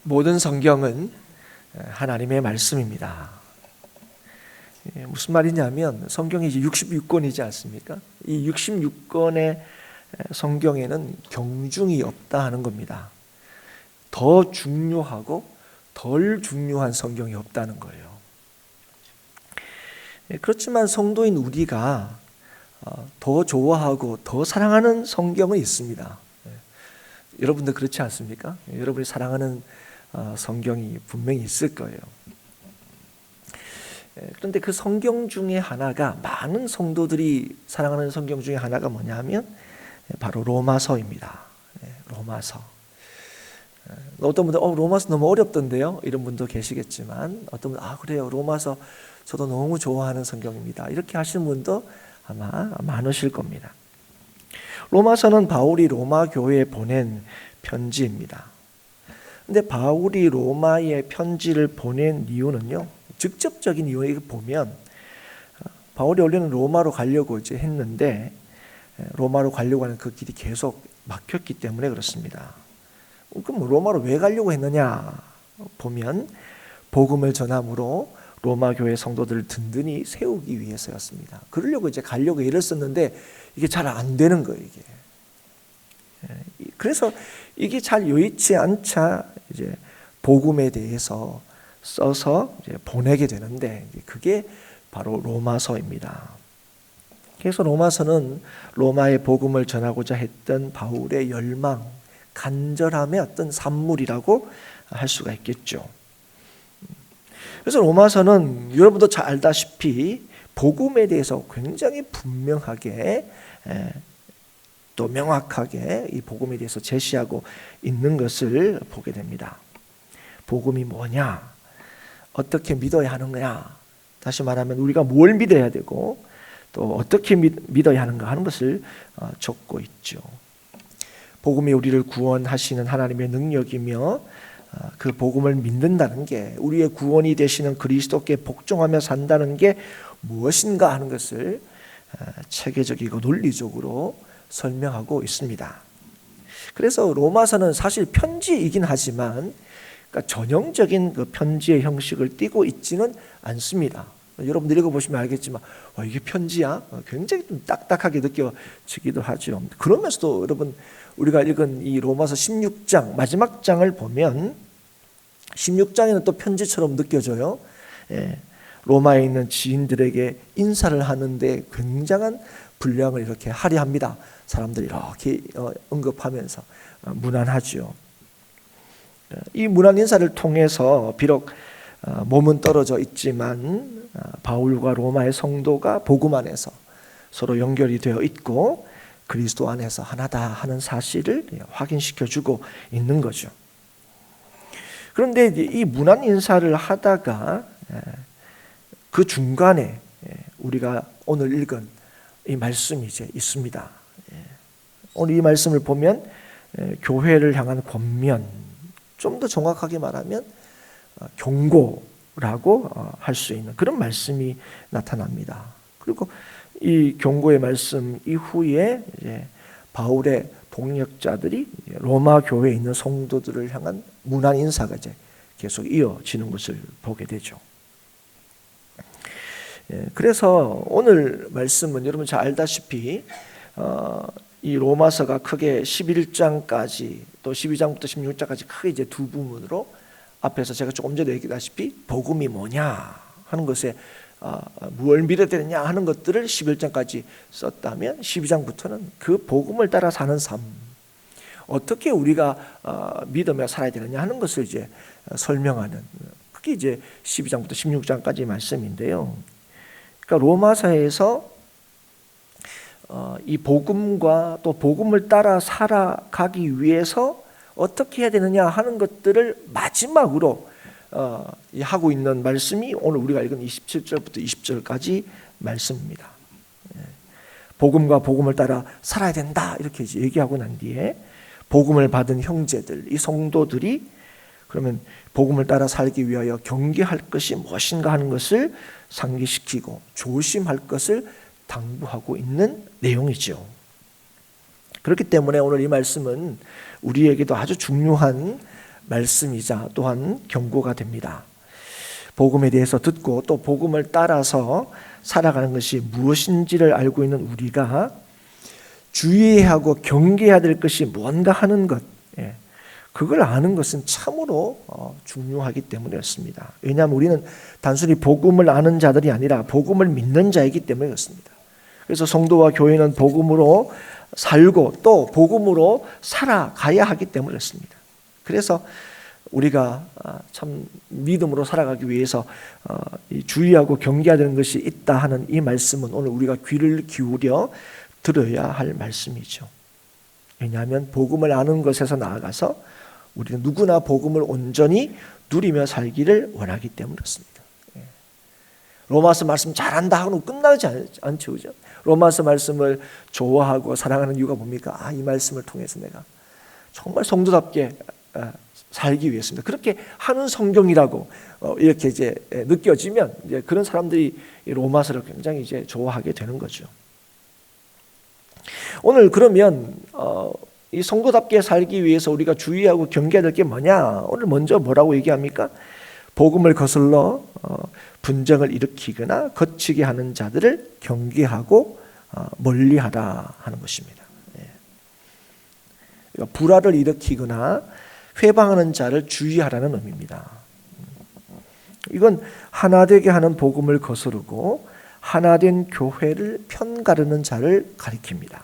모든 성경은 하나님의 말씀입니다. 무슨 말이냐면 성경이 이제 66권이지 않습니까? 이 66권의 성경에는 경중이 없다 하는 겁니다. 더 중요하고 덜 중요한 성경이 없다는 거예요. 그렇지만 성도인 우리가 더 좋아하고 더 사랑하는 성경은 있습니다. 여러분도 그렇지 않습니까? 여러분이 사랑하는 성경이 분명히 있을 거예요. 그런데 그 성경 중에 하나가, 많은 성도들이 사랑하는 성경 중에 하나가 뭐냐면 바로 로마서입니다. 로마서. 어떤 분들 로마서 너무 어렵던데요, 이런 분도 계시겠지만, 어떤 분들 그래요, 로마서 저도 너무 좋아하는 성경입니다, 이렇게 하시는 분도 아마 많으실 겁니다. 로마서는 바울이 로마 교회에 보낸 편지입니다. 근데 바울이 로마에 편지를 보낸 이유는요, 직접적인 이유에 보면 바울이 원래는 로마로 가려고 이제 했는데 로마로 가려고 하는 그 길이 계속 막혔기 때문에 그렇습니다. 그럼 로마로 왜 가려고 했느냐 보면 복음을 전함으로 로마 교회 성도들을 든든히 세우기 위해서였습니다. 그러려고 이제 가려고 애를 썼는데 이게 잘 안 되는 거예요, 이게. 그래서 이게 잘 여의치 않자 이제 복음에 대해서 써서 이제 보내게 되는데, 그게 바로 로마서입니다. 그래서 로마서는 로마의 복음을 전하고자 했던 바울의 열망, 간절함의 어떤 산물이라고 할 수가 있겠죠. 그래서 로마서는 여러분도 잘 알다시피 복음에 대해서 굉장히 분명하게 또 명확하게 이 복음에 대해서 제시하고 있는 것을 보게 됩니다. 복음이 뭐냐? 어떻게 믿어야 하는 거야? 다시 말하면 우리가 뭘 믿어야 되고 또 어떻게 믿어야 하는가 하는 것을 적고 있죠. 복음이 우리를 구원하시는 하나님의 능력이며 그 복음을 믿는다는 게, 우리의 구원이 되시는 그리스도께 복종하며 산다는 게 무엇인가 하는 것을 체계적이고 논리적으로 설명하고 있습니다. 그래서 로마서는 사실 편지이긴 하지만 전형적인 그 편지의 형식을 띠고 있지는 않습니다. 여러분들 읽어보시면 알겠지만 이게 편지야? 굉장히 좀 딱딱하게 느껴지기도 하죠. 그러면서도 여러분, 우리가 읽은 이 로마서 16장 마지막 장을 보면 16장에는 또 편지처럼 느껴져요. 로마에 있는 지인들에게 인사를 하는데 굉장한 분량을 이렇게 할애합니다. 사람들이 이렇게 언급하면서 무난하죠. 이 무난 인사를 통해서 비록 몸은 떨어져 있지만 바울과 로마의 성도가 복음 안에서 서로 연결이 되어 있고 그리스도 안에서 하나다 하는 사실을 확인시켜주고 있는 거죠. 그런데 이 무난 인사를 하다가 그 중간에 우리가 오늘 읽은 이 말씀이 이제 있습니다. 오늘 이 말씀을 보면 교회를 향한 권면, 좀 더 정확하게 말하면 경고라고 할 수 있는 그런 말씀이 나타납니다. 그리고 이 경고의 말씀 이후에 이제 바울의 동역자들이 로마 교회에 있는 성도들을 향한 문안 인사가 이제 계속 이어지는 것을 보게 되죠. 그래서 오늘 말씀은 여러분 잘 알다시피 이 로마서가 크게 11장까지 또 12장부터 16장까지 크게 이제 두 부문으로, 앞에서 제가 조금 전에 얘기했다시피 복음이 뭐냐 하는 것에 무엇을 믿어야 되느냐 하는 것들을 11장까지 썼다면 12장부터는 그 복음을 따라 사는 삶, 어떻게 우리가 믿으며 살아야 되느냐 하는 것을 이제 설명하는, 그게 이제 12장부터 16장까지 말씀인데요. 그러니까 로마서에서 이 복음과 또 복음을 따라 살아가기 위해서 어떻게 해야 되느냐 하는 것들을 마지막으로 하고 있는 말씀이 오늘 우리가 읽은 27절부터 20절까지 말씀입니다. 복음과 복음을 따라 살아야 된다 이렇게 이제 얘기하고 난 뒤에 복음을 받은 형제들, 이 성도들이 그러면 복음을 따라 살기 위하여 경계할 것이 무엇인가 하는 것을 상기시키고 조심할 것을 당부하고 있는 내용이죠. 그렇기 때문에 오늘 이 말씀은 우리에게도 아주 중요한 말씀이자 또한 경고가 됩니다. 복음에 대해서 듣고 또 복음을 따라서 살아가는 것이 무엇인지를 알고 있는 우리가 주의해야 하고 경계해야 될 것이 뭔가 하는 것, 그걸 아는 것은 참으로 중요하기 때문이었습니다. 왜냐하면 우리는 단순히 복음을 아는 자들이 아니라 복음을 믿는 자이기 때문에 그렇습니다. 그래서 성도와 교회는 복음으로 살고 또 복음으로 살아가야 하기 때문에 그렇습니다. 그래서 우리가 참 믿음으로 살아가기 위해서 주의하고 경계해야 되는 것이 있다 하는 이 말씀은 오늘 우리가 귀를 기울여 들어야 할 말씀이죠. 왜냐하면 복음을 아는 것에서 나아가서 우리는 누구나 복음을 온전히 누리며 살기를 원하기 때문에 그렇습니다. 로마서 말씀 잘한다 하고 끝나지 않죠, 그죠? 로마서 말씀을 좋아하고 사랑하는 이유가 뭡니까? 이 말씀을 통해서 내가 정말 성도답게 살기 위해서입니다. 그렇게 하는 성경이라고 이렇게 이제 느껴지면 이제 그런 사람들이 로마서를 굉장히 이제 좋아하게 되는 거죠. 오늘 그러면 이 성도답게 살기 위해서 우리가 주의하고 경계해야 될 게 뭐냐? 오늘 먼저 뭐라고 얘기합니까? 복음을 거슬러 분쟁을 일으키거나 거치게 하는 자들을 경계하고 멀리하라 하는 것입니다. 불화를 일으키거나 회방하는 자를 주의하라는 의미입니다. 이건 하나되게 하는 복음을 거스르고 하나된 교회를 편가르는 자를 가리킵니다.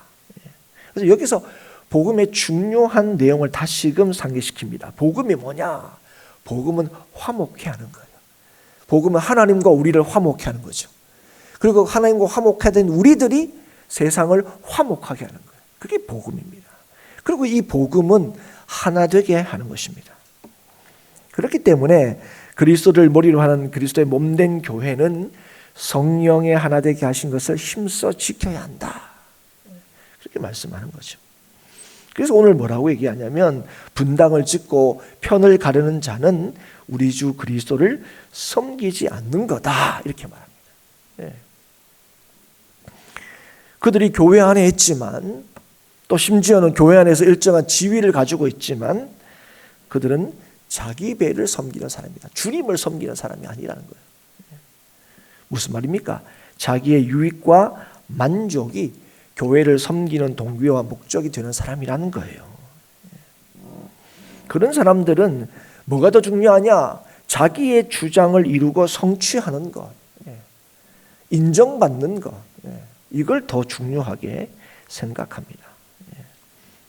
그래서 여기서 복음의 중요한 내용을 다시금 상기시킵니다. 복음이 뭐냐? 복음은 화목케 하는 거예요. 복음은 하나님과 우리를 화목케 하는 거죠. 그리고 하나님과 화목해야 된 우리들이 세상을 화목하게 하는 거예요. 그게 복음입니다. 그리고 이 복음은 하나 되게 하는 것입니다. 그렇기 때문에 그리스도를 머리로 하는 그리스도의 몸된 교회는 성령의 하나 되게 하신 것을 힘써 지켜야 한다. 그렇게 말씀하는 거죠. 그래서 오늘 뭐라고 얘기하냐면 분당을 짓고 편을 가르는 자는 우리 주 그리스도를 섬기지 않는 거다. 이렇게 말합니다. 그들이 교회 안에 있지만 또 심지어는 교회 안에서 일정한 지위를 가지고 있지만 그들은 자기 배를 섬기는 사람이다. 주님을 섬기는 사람이 아니라는 거예요. 무슨 말입니까? 자기의 유익과 만족이 교회를 섬기는 동기와 목적이 되는 사람이라는 거예요. 그런 사람들은 뭐가 더 중요하냐? 자기의 주장을 이루고 성취하는 것, 인정받는 것, 이걸 더 중요하게 생각합니다.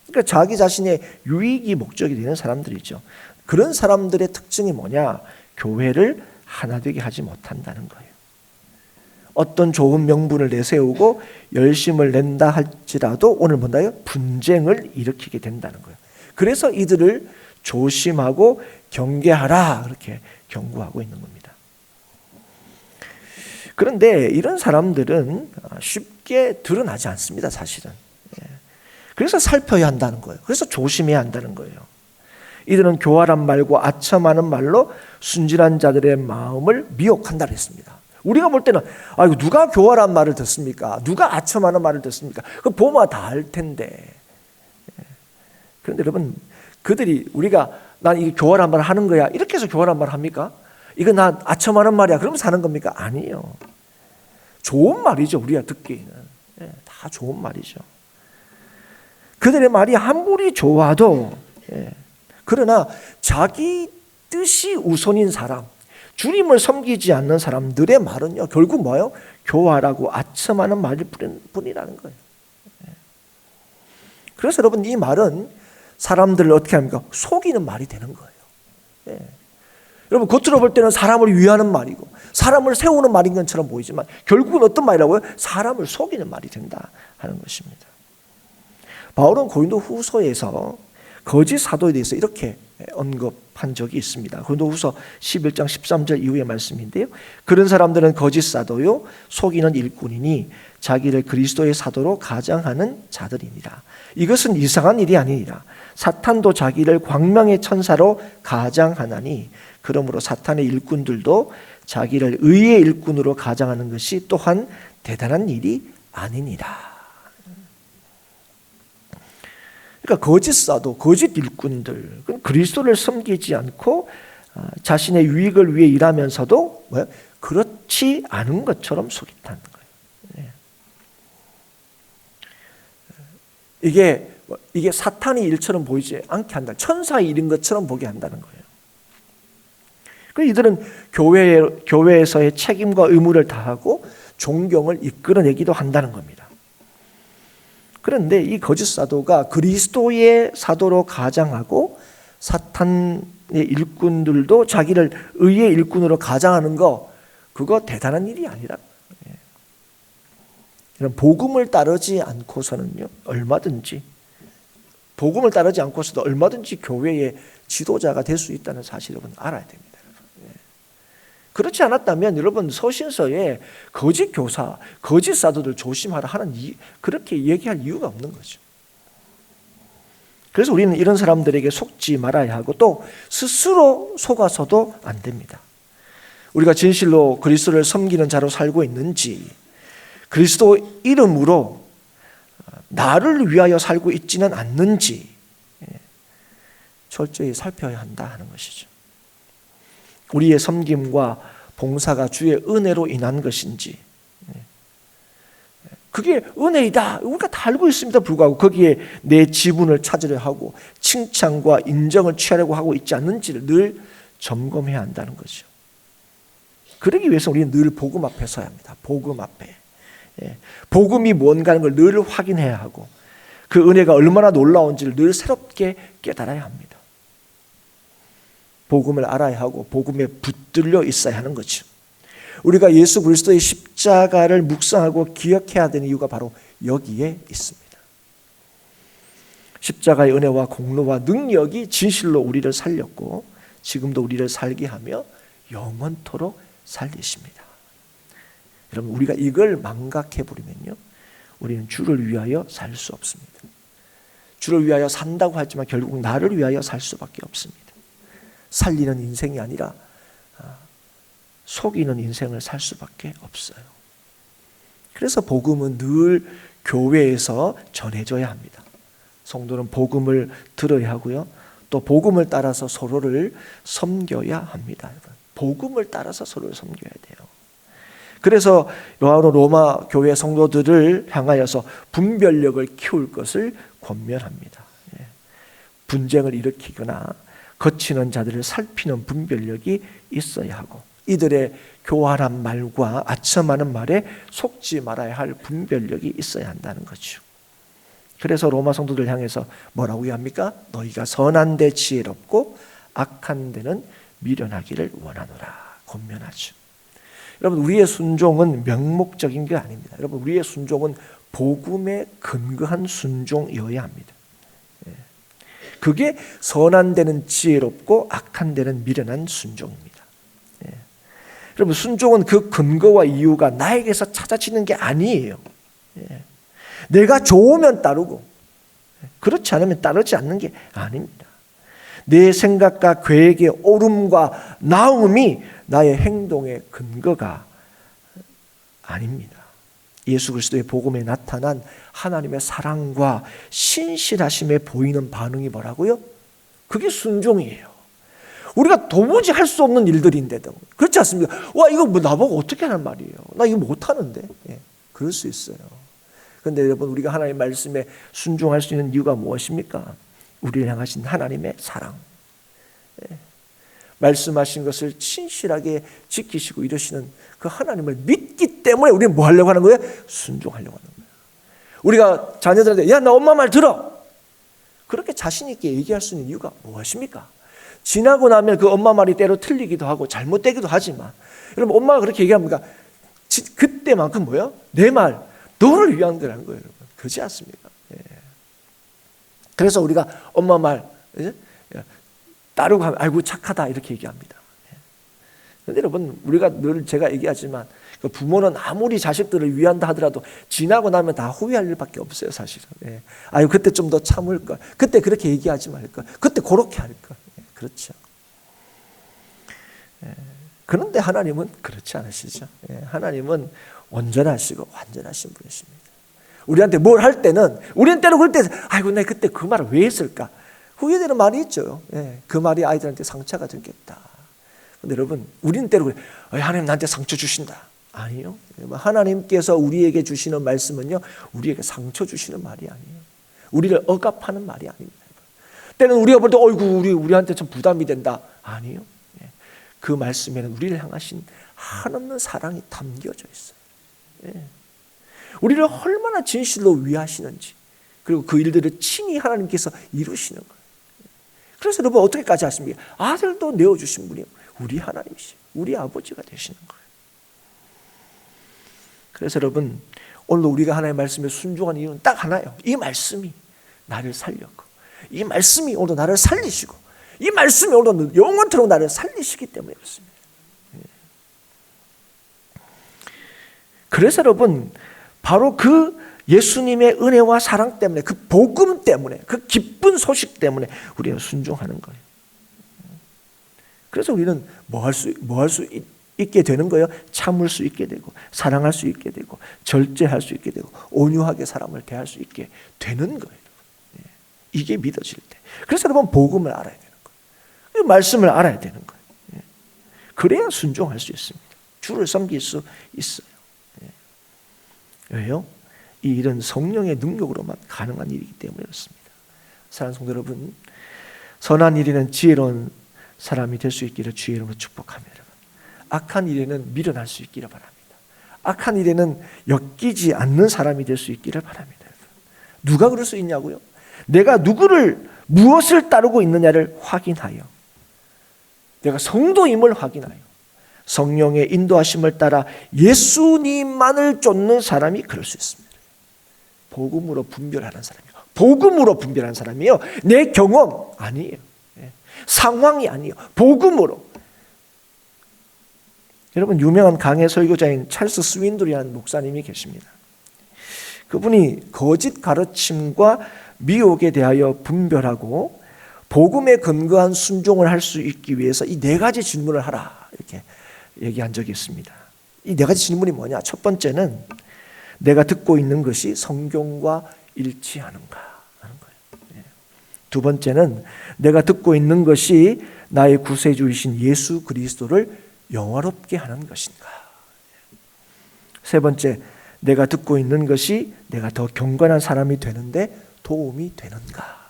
그러니까 자기 자신의 유익이 목적이 되는 사람들이죠. 그런 사람들의 특징이 뭐냐? 교회를 하나 되게 하지 못한다는 거예요. 어떤 좋은 명분을 내세우고 열심을 낸다 할지라도 오늘 뭔가요? 분쟁을 일으키게 된다는 거예요. 그래서 이들을 조심하고 경계하라 그렇게 경고하고 있는 겁니다. 그런데 이런 사람들은 쉽게 드러나지 않습니다, 사실은. 그래서 살펴야 한다는 거예요. 그래서 조심해야 한다는 거예요. 이들은 교활한 말과 아첨하는 말로 순진한 자들의 마음을 미혹한다 그랬습니다. 우리가 볼 때는 이거 누가 교활한 말을 듣습니까? 누가 아첨하는 말을 듣습니까? 그 보면 다 알 텐데. 그런데 여러분, 그들이 우리가 난 이게 교활한 말을 하는 거야 이렇게 해서 교활한 말을 합니까? 이거 나 아첨하는 말이야 그러면 사는 겁니까? 아니에요. 좋은 말이죠. 우리가 듣기에는 다 좋은 말이죠. 그들의 말이 아무리 좋아도 그러나 자기 뜻이 우선인 사람, 주님을 섬기지 않는 사람들의 말은요 결국 뭐예요? 교활하고 아첨하는 말일 뿐이라는 거예요. 그래서 여러분 이 말은 사람들을 어떻게 합니까? 속이는 말이 되는 거예요. 여러분 겉으로 볼 때는 사람을 위하는 말이고 사람을 세우는 말인 것처럼 보이지만 결국은 어떤 말이라고요? 사람을 속이는 말이 된다 하는 것입니다. 바울은 고린도 후서에서 거짓 사도에 대해서 이렇게 언급한 적이 있습니다. 고린도 후서 11장 13절 이후의 말씀인데요. 그런 사람들은 거짓 사도요 속이는 일꾼이니 자기를 그리스도의 사도로 가장하는 자들이니라. 이것은 이상한 일이 아니니라. 사탄도 자기를 광명의 천사로 가장하나니 그러므로 사탄의 일꾼들도 자기를 의의 일꾼으로 가장하는 것이 또한 대단한 일이 아니니라. 그러니까 거짓 사도, 거짓 일꾼들, 그리스도를 섬기지 않고 자신의 유익을 위해 일하면서도 그렇지 않은 것처럼 속인다는 거예요. 이게 사탄의 일처럼 보이지 않게 한다. 천사의 일인 것처럼 보게 한다는 거예요. 그 이들은 교회에서의 책임과 의무를 다하고 존경을 이끌어내기도 한다는 겁니다. 그런데 이 거짓 사도가 그리스도의 사도로 가장하고 사탄의 일꾼들도 자기를 의의 일꾼으로 가장하는 그거 대단한 일이 아니라 이런 복음을 따르지 않고서는요, 복음을 따르지 않고서도 얼마든지 교회의 지도자가 될 수 있다는 사실을 여러분 알아야 됩니다. 그렇지 않았다면 여러분 서신서에 거짓 교사, 거짓 사도들 조심하라 하는 그렇게 얘기할 이유가 없는 거죠. 그래서 우리는 이런 사람들에게 속지 말아야 하고 또 스스로 속아서도 안 됩니다. 우리가 진실로 그리스도를 섬기는 자로 살고 있는지, 그리스도 이름으로 나를 위하여 살고 있지는 않는지 철저히 살펴야 한다 하는 것이죠. 우리의 섬김과 봉사가 주의 은혜로 인한 것인지, 그게 은혜이다 우리가 다 알고 있습니다 불구하고 거기에 내 지분을 찾으려 하고 칭찬과 인정을 취하려고 하고 있지 않는지를 늘 점검해야 한다는 거죠. 그러기 위해서 우리는 늘 복음 앞에 서야 합니다. 복음 앞에. 복음이 뭔가 하는 걸 늘 확인해야 하고 그 은혜가 얼마나 놀라운지를 늘 새롭게 깨달아야 합니다. 복음을 알아야 하고 복음에 붙들려 있어야 하는 거죠. 우리가 예수 그리스도의 십자가를 묵상하고 기억해야 되는 이유가 바로 여기에 있습니다. 십자가의 은혜와 공로와 능력이 진실로 우리를 살렸고 지금도 우리를 살게 하며 영원토록 살리십니다. 여러분 우리가 이걸 망각해버리면요, 우리는 주를 위하여 살 수 없습니다. 주를 위하여 산다고 하지만 결국 나를 위하여 살 수밖에 없습니다. 살리는 인생이 아니라 속이는 인생을 살 수밖에 없어요. 그래서 복음은 늘 교회에서 전해져야 합니다. 성도는 복음을 들어야 하고요, 또 복음을 따라서 서로를 섬겨야 합니다. 복음을 따라서 서로를 섬겨야 돼요. 그래서 요한은 로마 교회 성도들을 향하여서 분별력을 키울 것을 권면합니다. 분쟁을 일으키거나 거치는 자들을 살피는 분별력이 있어야 하고 이들의 교활한 말과 아첨하는 말에 속지 말아야 할 분별력이 있어야 한다는 거죠. 그래서 로마 성도들 향해서 뭐라고 합니까? 너희가 선한 데 지혜롭고 악한 데는 미련하기를 원하노라 권면하죠. 여러분 우리의 순종은 명목적인 게 아닙니다. 여러분 우리의 순종은 복음에 근거한 순종이어야 합니다. 그게 선한 데는 지혜롭고 악한 데는 미련한 순종입니다. 여러분 순종은 그 근거와 이유가 나에게서 찾아지는 게 아니에요. 내가 좋으면 따르고 그렇지 않으면 따르지 않는 게 아닙니다. 내 생각과 계획의 옳음과 나음이 나의 행동의 근거가 아닙니다. 예수 그리스도의 복음에 나타난 하나님의 사랑과 신실하심에 보이는 반응이 뭐라고요? 그게 순종이에요. 우리가 도무지 할 수 없는 일들인데도 그렇지 않습니까? 와 이거 뭐 나보고 어떻게 하는 말이에요? 나 이거 못하는데. 그럴 수 있어요. 그런데 여러분 우리가 하나님의 말씀에 순종할 수 있는 이유가 무엇입니까? 우리를 향하신 하나님의 사랑. 말씀하신 것을 신실하게 지키시고 이러시는 그 하나님을 믿기 때문에 우리는 뭐 하려고 하는 거예요? 순종하려고 하는 거예요. 우리가 자녀들한테 야 나 엄마 말 들어. 그렇게 자신 있게 얘기할 수 있는 이유가 무엇입니까? 지나고 나면 그 엄마 말이 때로 틀리기도 하고 잘못되기도 하지만 여러분 엄마가 그렇게 얘기합니까? 그때만큼 뭐예요? 내 말, 너를 위한 거라는 거예요. 여러분. 그렇지 않습니까? 그래서 우리가 엄마 말 따르고 하면 아이고 착하다 이렇게 얘기합니다. 그런데 여러분 우리가 늘 제가 얘기하지만 부모는 아무리 자식들을 위한다 하더라도 지나고 나면 다 후회할 일밖에 없어요 사실은. 아유 그때 좀 더 참을 걸, 그때 그렇게 얘기하지 말 걸, 그때 그렇게 할 걸. 그렇죠. 그런데 하나님은 그렇지 않으시죠. 하나님은 온전하시고 완전하신 분이십니다. 우리한테 뭘 할 때는 우리는 때로 그럴 때 아이고 내가 그때 그 말을 왜 했을까? 후회되는 말이 있죠. 그 말이 아이들한테 상처가 되겠다. 근데 여러분 우리는 때로 그래. 하나님 나한테 상처 주신다. 아니요. 하나님께서 우리에게 주시는 말씀은요. 우리에게 상처 주시는 말이 아니에요. 우리를 억압하는 말이 아닙니다. 때는 우리가 볼 때 어이구 우리한테 좀 부담이 된다. 아니요. 그 말씀에는 우리를 향하신 한없는 사랑이 담겨져 있어요. 우리를 얼마나 진실로 위하시는지 그리고 그 일들을 친히 하나님께서 이루시는 거예요. 그래서 여러분 어떻게까지 하십니까? 아들도 내어주신 분이 우리 하나님이시죠. 우리 아버지가 되시는 거예요. 그래서 여러분 오늘 우리가 하나님의 말씀에 순종한 이유는 딱 하나예요. 이 말씀이 나를 살렸고 이 말씀이 오늘 나를 살리시고 이 말씀이 오늘 영원토록 나를 살리시기 때문에 그렇습니다. 그래서 여러분 바로 그 예수님의 은혜와 사랑 때문에 그 복음 때문에 그 기쁜 소식 때문에 우리는 순종하는 거예요. 그래서 우리는 뭐 할 수 있게 되는 거예요. 참을 수 있게 되고 사랑할 수 있게 되고 절제할 수 있게 되고 온유하게 사람을 대할 수 있게 되는 거예요. 이게 믿어질 때. 그래서 여러분 복음을 알아야 되는 거예요. 말씀을 알아야 되는 거예요. 그래야 순종할 수 있습니다. 주를 섬길 수 있어요. 왜요? 이 일은 성령의 능력으로만 가능한 일이기 때문에 그렇습니다. 사랑하는 성도 여러분, 선한 일에는 지혜로운 사람이 될 수 있기를 주의 이름으로 축복합니다. 여러분. 악한 일에는 미련할 수 있기를 바랍니다. 악한 일에는 엮이지 않는 사람이 될 수 있기를 바랍니다. 여러분. 누가 그럴 수 있냐고요? 내가 무엇을 따르고 있느냐를 확인하여 내가 성도임을 확인하여 성령의 인도하심을 따라 예수님만을 쫓는 사람이 그럴 수 있습니다. 복음으로 분별하는 사람이요. 복음으로 분별하는 사람이요. 내 경험 아니에요. 상황이 아니에요. 복음으로. 여러분 유명한 강해 설교자인 찰스 스윈들이라는 목사님이 계십니다. 그분이 거짓 가르침과 미혹에 대하여 분별하고 복음에 근거한 순종을 할 수 있기 위해서 이 네 가지 질문을 하라 이렇게 얘기한 적이 있습니다. 이 네 가지 질문이 뭐냐? 첫 번째는 내가 듣고 있는 것이 성경과 일치하는가 하는 거예요. 두 번째는 내가 듣고 있는 것이 나의 구세주이신 예수 그리스도를 영화롭게 하는 것인가. 세 번째, 내가 듣고 있는 것이 내가 더 경건한 사람이 되는데 도움이 되는가.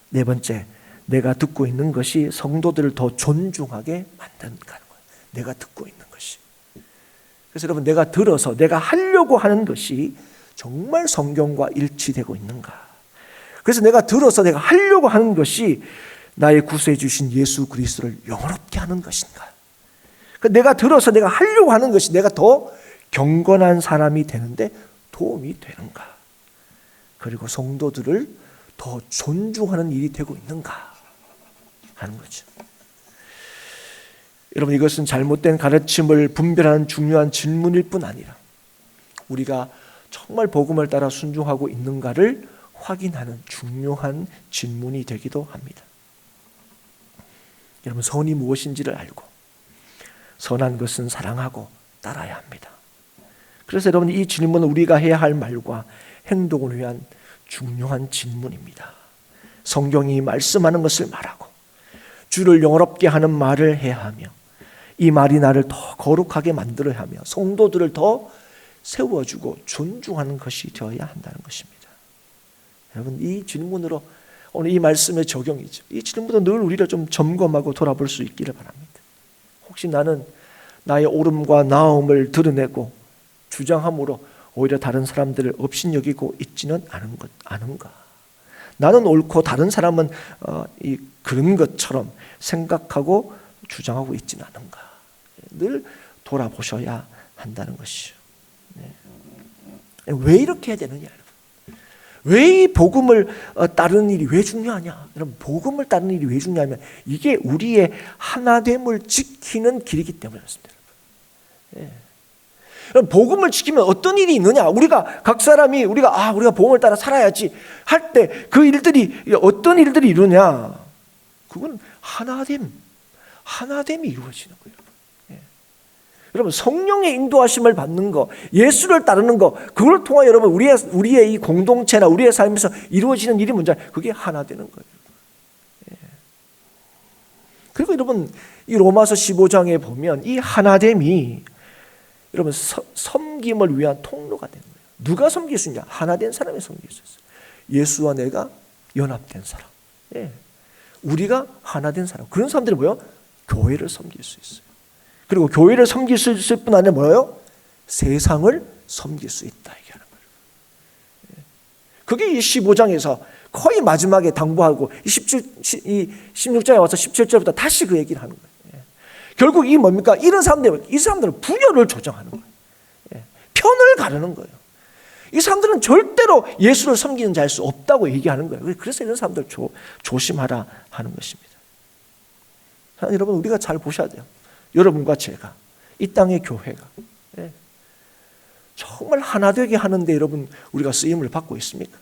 네 번째, 내가 듣고 있는 것이 성도들을 더 존중하게 만드는가. 내가 듣고 있는 것이. 그래서 여러분 내가 들어서 내가 하려고 하는 것이 정말 성경과 일치되고 있는가. 그래서 내가 들어서 내가 하려고 하는 것이 나의 구세해 주신 예수 그리스도를 영원롭게 하는 것인가. 내가 들어서 내가 하려고 하는 것이 내가 더 경건한 사람이 되는데 도움이 되는가. 그리고 성도들을 더 존중하는 일이 되고 있는가 하는 거죠. 여러분 이것은 잘못된 가르침을 분별하는 중요한 질문일 뿐 아니라 우리가 정말 복음을 따라 순종하고 있는가를 확인하는 중요한 질문이 되기도 합니다. 여러분 선이 무엇인지를 알고 선한 것은 사랑하고 따라야 합니다. 그래서 여러분 이 질문은 우리가 해야 할 말과 행동을 위한 중요한 질문입니다. 성경이 말씀하는 것을 말하고 주를 영원롭게 하는 말을 해야 하며 이 말이 나를 더 거룩하게 만들어야 하며 성도들을 더 세워주고 존중하는 것이 되어야 한다는 것입니다. 여러분 이 질문으로 오늘 이 말씀의 적용이죠. 이 질문으로 늘 우리를 좀 점검하고 돌아볼 수 있기를 바랍니다. 혹시 나는 나의 옳음과 나음을 드러내고 주장함으로 오히려 다른 사람들을 업신여기고 있지는 않은가? 나는 옳고 다른 사람은 그런 것처럼 생각하고 주장하고 있지는 않은가? 늘 돌아보셔야 한다는 것이죠. 왜 이렇게 해야 되느냐? 왜 이 복음을 따르는 일이 왜 중요하냐? 여러분 복음을 따르는 일이 왜 중요하면 이게 우리의 하나됨을 지키는 길이기 때문에 그렇습니다. 복음을 지키면 어떤 일이 있느냐? 우리가 각 사람이 우리가 복음을 따라 살아야지 할 때 그 일들이 어떤 일들이 이루냐? 그건 하나됨이 이루어지는 거예요. 여러분 성령의 인도하심을 받는 거, 예수를 따르는 거, 그걸 통해 여러분 우리의 이 공동체나 우리의 삶에서 이루어지는 일이 뭔지 그게 하나 되는 거예요. 그리고 여러분 이 로마서 15장에 보면 이 하나됨이 여러분 섬김을 위한 통로가 되는 거예요. 누가 섬길 수 있냐? 하나된 사람이 섬길 수 있어요. 예수와 내가 연합된 사람, 우리가 하나된 사람, 그런 사람들이 뭐예요? 교회를 섬길 수 있어요. 그리고 교회를 섬길 수 있을 뿐 아니라 뭐예요? 세상을 섬길 수 있다 얘기하는 거예요. 그게 이 15장에서 거의 마지막에 당부하고 이 16장에 와서 17절부터 다시 그 얘기를 하는 거예요. 결국 이 뭡니까? 이 사람들은 분열을 조정하는 거예요. 편을 가르는 거예요. 이 사람들은 절대로 예수를 섬기는 자일 수 없다고 얘기하는 거예요. 그래서 이런 사람들 조심하라 하는 것입니다. 여러분 우리가 잘 보셔야 돼요. 여러분과 제가, 이 땅의 교회가 정말 하나 되게 하는데 여러분 우리가 쓰임을 받고 있습니까?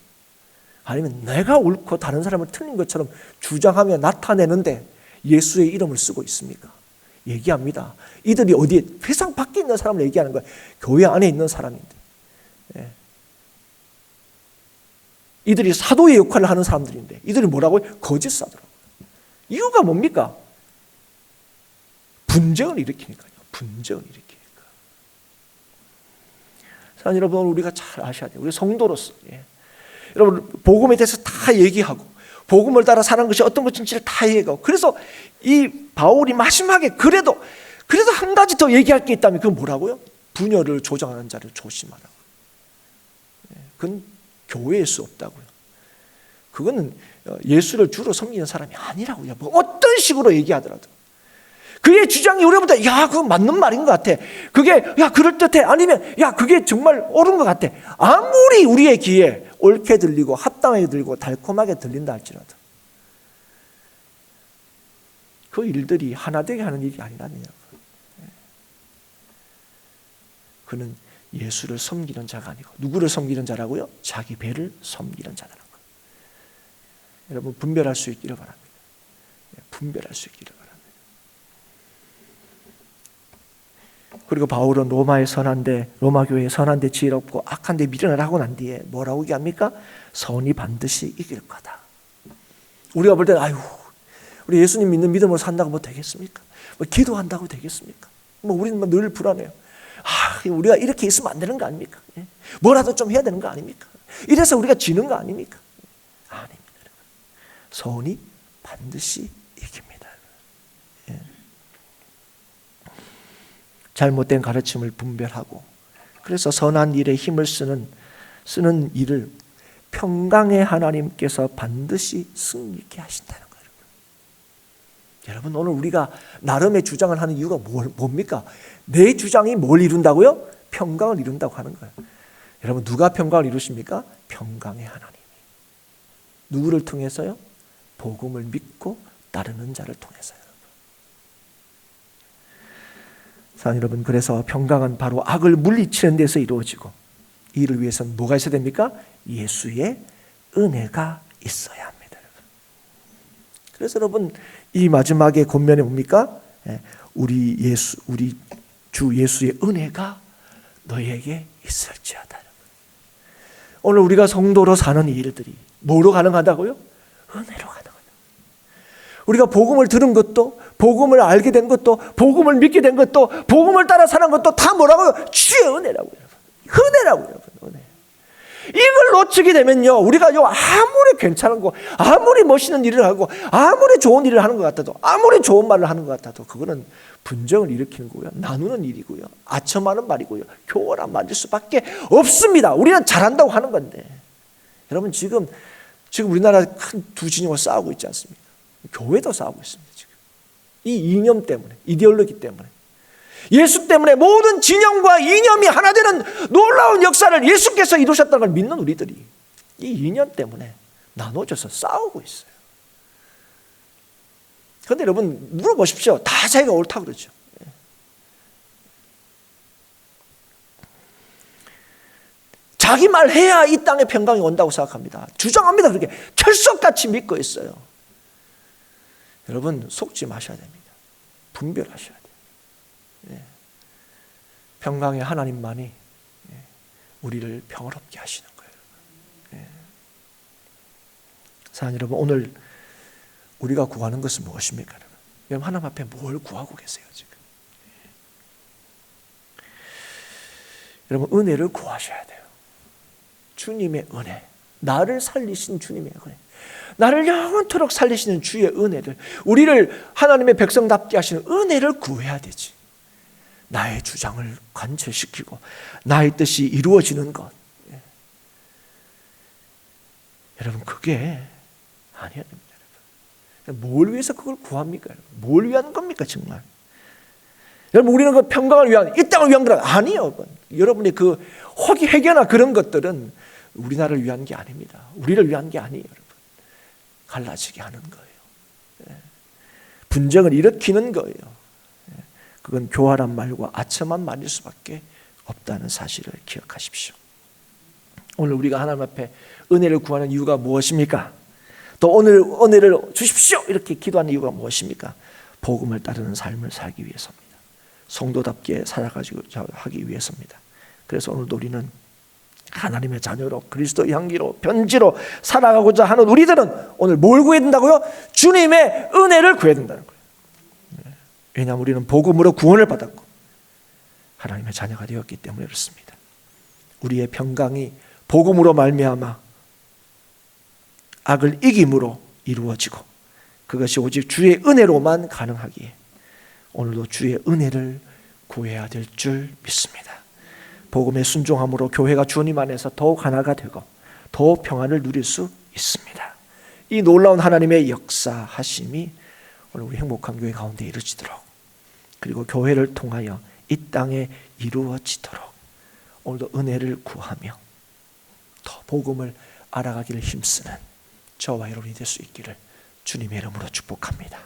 아니면 내가 옳고 다른 사람을 틀린 것처럼 주장하며 나타내는데 예수의 이름을 쓰고 있습니까? 얘기합니다. 이들이 어디에, 세상 밖에 있는 사람을 얘기하는 거예요. 교회 안에 있는 사람인데. 이들이 사도의 역할을 하는 사람들인데 이들이 뭐라고요? 거짓 사도라고요. 이유가 뭡니까? 분쟁을 일으키니까요. 분쟁을 일으키니까. 자, 여러분 우리가 잘 아셔야 돼요. 우리 성도로서 여러분 복음에 대해서 다 얘기하고 복음을 따라 사는 것이 어떤 것인지를 다 얘기하고, 그래서 이 바울이 마지막에 그래도 한 가지 더 얘기할 게 있다면 그건 뭐라고요? 분열을 조장하는 자를 조심하라고. 그건 교회일 수 없다고요. 그거는 예수를 주로 섬기는 사람이 아니라고요. 뭐 어떤 식으로 얘기하더라도 그의 주장이 우리보다 야 그거 맞는 말인 것 같아, 그게 야 그럴듯해, 아니면 야 그게 정말 옳은 것 같아, 아무리 우리의 귀에 옳게 들리고 합당하게 들리고 달콤하게 들린다 할지라도 그 일들이 하나 되게 하는 일이 아니라는 거예요. 그는 예수를 섬기는 자가 아니고 누구를 섬기는 자라고요? 자기 배를 섬기는 자라는 거예요. 여러분 분별할 수 있기를 바랍니다. 분별할 수 있기를 바랍니다. 그리고 바울은 로마 교회에 선한데 지혜롭고 악한데 미련을 하고 난 뒤에 뭐라고 얘기합니까? 선이 반드시 이길 거다. 우리가 볼 때는 아유 우리 예수님 믿는 믿음으로 산다고 뭐 되겠습니까? 뭐 기도한다고 되겠습니까? 뭐 우리는 늘 불안해요. 우리가 이렇게 있으면 안 되는 거 아닙니까? 뭐라도 좀 해야 되는 거 아닙니까? 이래서 우리가 지는 거 아닙니까? 아닙니다. 선이 반드시 이깁니다. 잘못된 가르침을 분별하고, 그래서 선한 일에 힘을 쓰는 일을 평강의 하나님께서 반드시 승리케 하신다는 거예요. 여러분 오늘 우리가 나름의 주장을 하는 이유가 뭡니까? 내 주장이 뭘 이룬다고요? 평강을 이룬다고 하는 거예요. 여러분 누가 평강을 이루십니까? 평강의 하나님이. 누구를 통해서요? 복음을 믿고 따르는 자를 통해서요. 자, 여러분 그래서 평강은 바로 악을 물리치는 데서 이루어지고, 이를 위해서는 뭐가 있어야 됩니까? 예수의 은혜가 있어야 합니다. 그래서 여러분 이 마지막에 권면이 뭡니까? 우리 주 예수의 은혜가 너에게 있을지어다. 오늘 우리가 성도로 사는 이 일들이 뭐로 가능하다고요? 은혜로 가능하다. 우리가 복음을 들은 것도, 복음을 알게 된 것도, 복음을 믿게 된 것도, 복음을 따라 사는 것도 다 뭐라고요? 주의 은혜라고요. 은혜라고요. 은혜. 이걸 놓치게 되면요, 우리가요 아무리 괜찮은 거, 아무리 멋있는 일을 하고, 아무리 좋은 일을 하는 것 같아도, 아무리 좋은 말을 하는 것 같아도 그거는 분쟁을 일으키는 거고요, 나누는 일이고요, 아첨하는 말이고요, 교활한 말일 수밖에 없습니다. 우리는 잘한다고 하는 건데, 여러분 지금 우리나라 큰 두 진영을 싸우고 있지 않습니까? 교회도 싸우고 있습니다. 지금 이 이념 때문에, 이데올로기 때문에, 예수 때문에 모든 진영과 이념이 하나 되는 놀라운 역사를 예수께서 이루셨다는 걸 믿는 우리들이 이 이념 때문에 나눠져서 싸우고 있어요. 그런데 여러분 물어보십시오. 다 자기가 옳다고 그러죠. 자기 말 해야 이 땅에 평강이 온다고 생각합니다. 주장합니다. 그렇게 철석같이 믿고 있어요. 여러분 속지 마셔야 됩니다. 분별하셔야 돼요. 평강의 하나님만이 우리를 평화롭게 하시는 거예요. 사랑하는 여러분, 오늘 우리가 구하는 것은 무엇입니까? 여러분, 하나님 앞에 뭘 구하고 계세요 지금? 여러분, 은혜를 구하셔야 돼요. 주님의 은혜, 나를 살리신 주님의 은혜, 나를 영원토록 살리시는 주의 은혜를, 우리를 하나님의 백성답게 하시는 은혜를 구해야 되지. 나의 주장을 관철시키고 나의 뜻이 이루어지는 것, 여러분, 그게 아니야 됩니다. 뭘 위해서 그걸 구합니까? 여러분? 뭘 위한 겁니까 정말? 여러분, 우리는 그 평강을 위한, 이 땅을 위한 건 아니에요. 여러분의 그 회개나 그런 것들은 우리나라를 위한 게 아닙니다. 우리를 위한 게 아니에요. 여러분, 갈라지게 하는 거예요. 분쟁을 일으키는 거예요. 그건 교활한 말과 아첨한 말일 수밖에 없다는 사실을 기억하십시오. 오늘 우리가 하나님 앞에 은혜를 구하는 이유가 무엇입니까? 또 오늘 은혜를 주십시오 이렇게 기도하는 이유가 무엇입니까? 복음을 따르는 삶을 살기 위해서입니다. 성도답게 살아가지고 하기 위해서입니다. 그래서 오늘도 우리는 하나님의 자녀로 그리스도의 향기로 편지로 살아가고자 하는 우리들은 오늘 뭘 구해야 된다고요? 주님의 은혜를 구해야 된다는 거예요. 왜냐하면 우리는 복음으로 구원을 받았고 하나님의 자녀가 되었기 때문에 그렇습니다. 우리의 평강이 복음으로 말미암아 악을 이김으로 이루어지고 그것이 오직 주의 은혜로만 가능하기에 오늘도 주의 은혜를 구해야 될 줄 믿습니다. 복음의 순종함으로 교회가 주님 안에서 더욱 하나가 되고 더 평안을 누릴 수 있습니다. 이 놀라운 하나님의 역사하심이 오늘 우리 행복한 교회 가운데 이루어지도록, 그리고 교회를 통하여 이 땅에 이루어지도록 오늘도 은혜를 구하며 더 복음을 알아가기를 힘쓰는 저와 여러분이 될 수 있기를 주님의 이름으로 축복합니다.